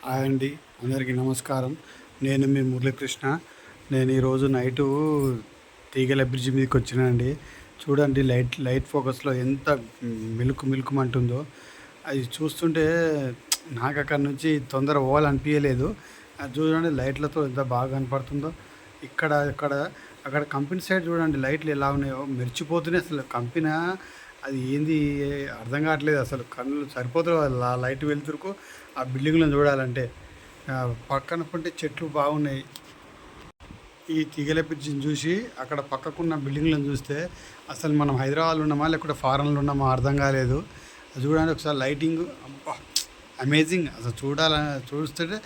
Hi అండి, అందరికీ నమస్కారం. నేను మీ మురళీకృష్ణ. నేను ఈరోజు నైటు తీగల బ్రిడ్జ్ మీదకి వచ్చినానండి. చూడండి, లైట్ ఫోకస్లో ఎంత మిలుకుమంటుందో. అది చూస్తుంటే నాకు అక్కడి నుంచి తొందర పోవాలనిపించలేదు. అది చూడండి, లైట్లతో ఎంత బాగా కనపడుతుందో. అక్కడ కంపెనీ సైడ్ చూడండి, లైట్లు ఎలా ఉన్నాయో మెరిచిపోతున్నాయి. అసలు కంపెనీ అది ఏంది అర్థం కావట్లేదు. అసలు కళ్ళు సరిపోతుంది ఆ లైట్ వెలుతురుకు ఆ బిల్డింగ్లను చూడాలంటే. పక్కన పంటే చెట్లు బాగున్నాయి. ఈ తీగల బ్రిడ్జిని చూసి అక్కడ పక్కకున్న బిల్డింగ్లను చూస్తే అసలు మనం హైదరాబాద్లో ఉన్నామా లేకుంటే ఫారెన్లో ఉన్నామా అర్థం కాలేదు. చూడండి ఒకసారి లైటింగ్, అబ్బా అమేజింగ్. అసలు చూస్తే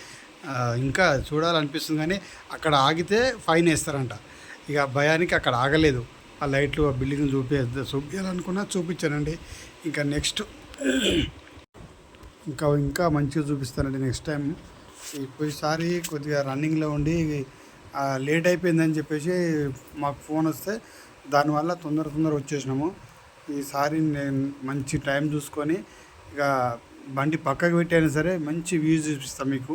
ఇంకా చూడాలనిపిస్తుంది. కానీ అక్కడ ఆగితే ఫైన్ వేస్తారంట. ఇక భయానికి అక్కడ ఆగలేదు. ఆ లైట్లు ఆ బిల్డింగ్ చూపించాలనుకున్నా చూపించానండి. ఇంకా నెక్స్ట్ ఇంకా మంచిగా చూపిస్తానండి నెక్స్ట్ టైం. ఈసారి కొద్దిగా రన్నింగ్లో ఉండి లేట్ అయిపోయిందని చెప్పేసి మాకు ఫోన్ వస్తే దానివల్ల తొందర వచ్చేసినాము. ఈసారి నేను మంచి టైం చూసుకొని ఇక బండి పక్కకు పెట్టైనా సరే మంచి వ్యూస్ చూపిస్తాను మీకు.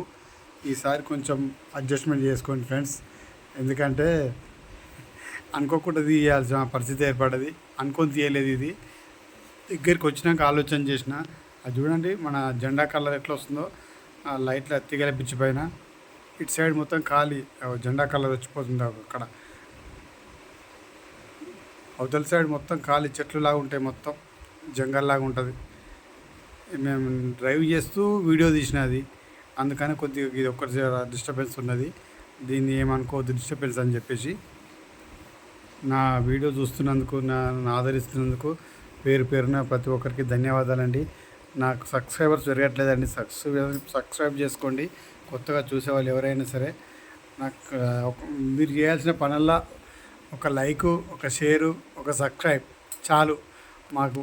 ఈసారి కొంచెం అడ్జస్ట్మెంట్ చేసుకోండి ఫ్రెండ్స్. ఎందుకంటే అనుకోకుండా తీయాల్సిన పరిస్థితి ఏర్పడ్డది. అనుకొని తీయలేదు. ఇది దగ్గరికి వచ్చినాక ఆలోచన చేసిన. అది చూడండి, మన జెండా కలర్ ఎట్లా వస్తుందో ఆ లైట్ల తీగల పిచ్చి పైన. ఇటు సైడ్ మొత్తం ఖాళీ, జెండా కలర్ వచ్చిపోతుంది. అక్కడ అవతల సైడ్ మొత్తం ఖాళీ చెట్లు లాగా ఉంటాయి, మొత్తం జంగల్ లాగా ఉంటుంది. మేము డ్రైవ్ చేస్తూ వీడియో తీసినది, అందుకని కొద్దిగా ఇది ఒక్కటి డిస్టర్బెన్స్ ఉన్నది. దీన్ని ఏమనుకోవద్దు డిస్టర్బెన్స్ అని చెప్పేసి. నా వీడియో చూస్తున్నందుకు, నన్ను ఆదరిస్తున్నందుకు పేరున ప్రతి ఒక్కరికి ధన్యవాదాలండి. నాకు సబ్స్క్రైబర్స్ పెరగట్లేదండి. సబ్స్క్రైబ్ చేసుకోండి. కొత్తగా చూసేవాళ్ళు ఎవరైనా సరే. మీరు చేయాల్సిన పనల్లా ఒక లైకు, ఒక షేరు, ఒక సబ్స్క్రైబ్ చాలు. మాకు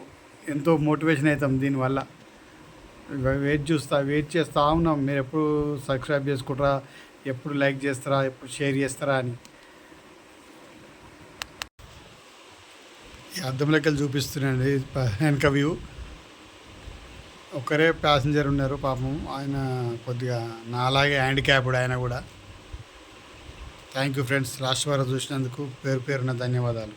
ఎంతో మోటివేషన్ అవుతాం దీనివల్ల. వెయిట్ చేస్తూ ఉన్నాం. మీరు ఎప్పుడు సబ్స్క్రైబ్ చేసుకుంటారా, ఎప్పుడు లైక్ చేస్తారా, ఎప్పుడు షేర్ చేస్తారా అని. ఈ అద్దంలోకి వెళ్ళి చూపిస్తున్నాండి వెనక వ్యూ. ఒకరే ప్యాసింజర్ ఉన్నారు పాపం. ఆయన కొద్దిగా నాలాగే హ్యాండిక్యాప్డ్ ఆయన కూడా. Thank you friends. లాస్ట్ వారం చూసినందుకు పేరున ధన్యవాదాలు.